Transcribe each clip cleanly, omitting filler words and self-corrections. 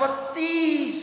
32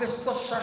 60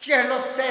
46